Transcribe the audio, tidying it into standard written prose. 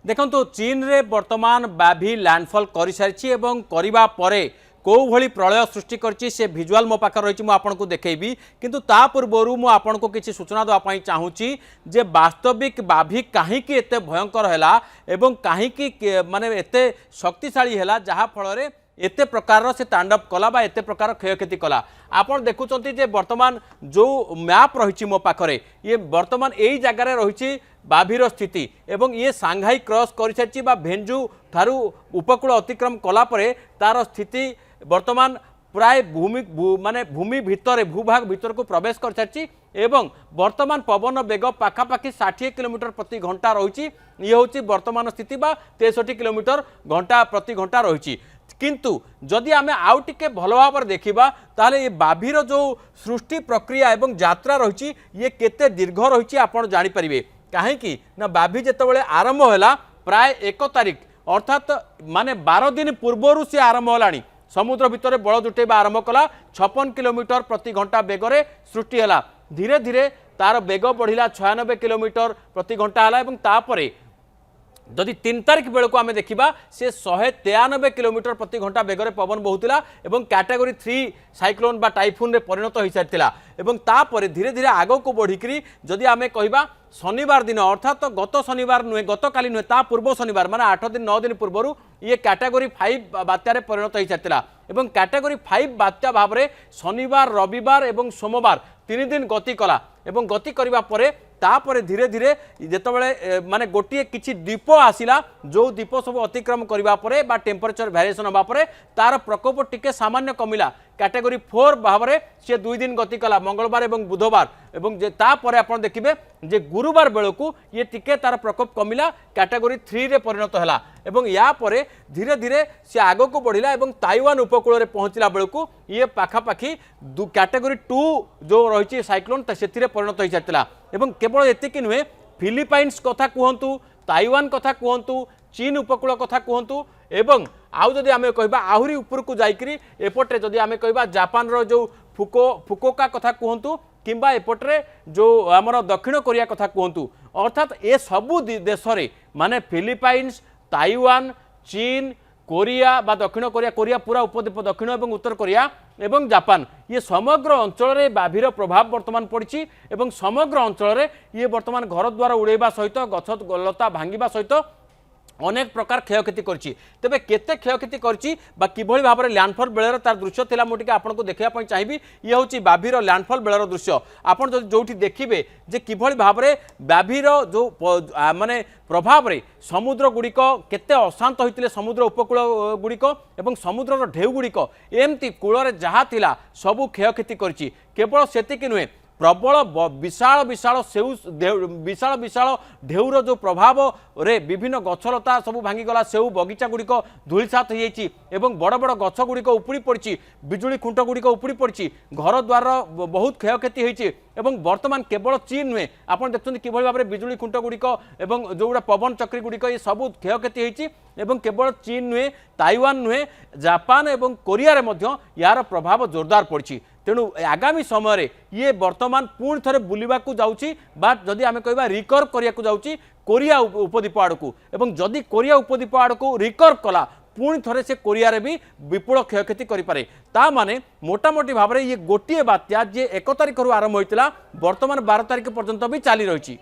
देखो चीन रे वर्तमान बाभी लैंडफॉल कर सारी करने परे कौ भली प्रलय सृष्टि करछि से भिजुआल मो पाखे रही मुझे आपको देखी किंतु ता पूर्वर मु आपन को किसी सूचना देवाई चाहूँगी जे वास्तविक बाभी कहीं एते भयंकर है एवं कहीं माने एते शक्तिशाली है जहा फल एते प्रकार से तांडव कला बा एते प्रकार क्षयक्षति कला आपन देखुचंती जे वर्तमान जो मैप रही मो पाखरे ये वर्तमान यही जगार रही बाभीर स्थिति एवं ये सांघाई क्रॉस कर सारी भेंजू ठारू उपकूल अतिक्रम कला परे तार स्थिति वर्तमान प्राय माने भूमि भितर भूभाग भीतर को प्रवेश कर सारी एवं वर्तमान पवन बेग पाखापाखि 60 किलोमीटर प्रति घंटा रही ये हूँ वर्तमान स्थिति बा 63 किलोमीटर घंटा प्रति घंटा रही किंतु जदि आमे आउ टिके भल भाव देखा ताले ये बाभीर जो सृष्टि प्रक्रिया एवं यात्रा रही ये केते दीर्घ रही आपड़ जानीपारे कहीं ना बाभी जितेबाला आरंभ है प्राय 1 तारिख अर्थात माने 12 दिन पूर्वर सी आरंभ है समुद्र भितर बल जुटेबा आरंभ कला 56 किलोमीटर प्रति घंटा बेगरे सृष्टि है धीरे धीरे तार बेग बढ़िला 96 किलोमीटर प्रति घंटा है तापरे जदि 3 तारिख बेलू आम देखा से 193 किलोमीटर प्रति घंटा बेगर पवन बहुला और कैटेगरी 3 साइक्लोन बा टाइफून रे परिणत हो सारी धीरे धीरे आग को बढ़िकी जदि आम कह शनिवार दिन अर्थात गत शनिवार नुहे गत काली नुहे ता पूर्व शनिवार माने 8 दिन 9 दिन पूर्वर ये कैटेगरी 5 बात्यार परिणत हो सारी कैटेगरी 5 बात्या भाव में शनिवार रविवार और सोमवार 3 दिन गति कला गति करने पर तापर धीरे धीरे जितेबाला माने गोटे किसी द्वीप आसला जो द्वीप सब अतिक्रम करने बा टेम्परेचर भेरिएसन होगा तार प्रकोप टिके सामान्य कमिला कैटेगरी 4 भाव में सी 2 दिन गति कला मंगलवार और बुधवार तापर आप देखिए जे गुरुवार बेलू ये टिके तार प्रकोप कमिला कैटेगरी 3 रे परिणत है या परे धीरे धीरे सी आग को बढ़िला ताइवान उपकूल में पहुँचला बेलू ये पाखापाखि कैटेगरी 2 जो रही साइक्लोन से परिणत हो सारी एवं केवल एतिकी नुहे फिलिपाइन्स कथा कहतु ताइवान कथा कहतु चीन उपकूल कथा कहतु एवं आउ जदि आमे कहबा आहुरी ऊपर को जाइकरी एपटे जदि आमे कहबा जापान रो जो फुकोका कथा कहतु किंबा एपटे जो आमर दक्षिण कोरिया कथा कहतु अर्थात ए सबु देश रे माने फिलिपाइन्स ताइवान चीन कोरिया बा दक्षिण कोरिया कोरिया पूरा उपद्वीप दक्षिण और उत्तर कोरिया एवं जापान ये समग्र अंचल रे बाभीर प्रभाव वर्तमान पड़ी एवं समग्र अंचल रे ये वर्तमान घर द्वार उड़ेबा सहित गछ लता भांगिबा सहित अनेक प्रकार क्षयक्षति करछि तेबे केते क्षयक्षति करछि बा किभଳି भाव में लैंडफॉल बेलर तार दृश्य थिला मोटिके आपनको देखिया चाहिए ये हूँ बाभीर लैंडफॉल बेलर दृश्य आपन जो देखिए जे किभଳି भाव में बाभीर जो माने प्रभाव रे समुद्र गुड़िक केते अशांत होते समुद्र उपकूल गुड़िक एवं समुद्र ढेउ गुड़िक एमती कूल जहाँ थिला सबू क्षयक्षति करछि केवल सेतिकी नुहे प्रबल विशाल विशाल सेउ विशाल विशाल ढेउर जो प्रभाव रे विभिन्न गछलता सब भांगीगला सेउ बगीचा गुड़िक धूलिसात हो बड़ बड़ गछ गुड़िक उपुड़ी पड़ी बिजुली खुंट गुड़िक उपुड़ी पड़ी घर द्वार बहुत क्षयक्षति होती वर्तमान केवल चीन नुहे आप देखते कि भाव में बिजुली खुंट गुड़िक जो पवन चक्री गुड़िक ये सब क्षयक्षति होती केवल चीन नुहे ताइवान नुहे जापान और कोरिया यार प्रभाव जोरदार पड़ी तेणु आगामी समय ये वर्तमान पुणी थे बुलवा जाऊँगी जदि आम कह रिकवर करने जाऊँगी कोरिया उपद्वीप आड़क जदि कोरिया उपद्वीप आड़क रिकवर कला पुणी थे से कोरिया रे भी विपुल क्षयक्षति करें ता माने मोटामोटी भाव में ये गोटे बात्या जे 1 तारिख आरंभ होता वर्तमान 12 तारिख पर्यंत भी चली रही।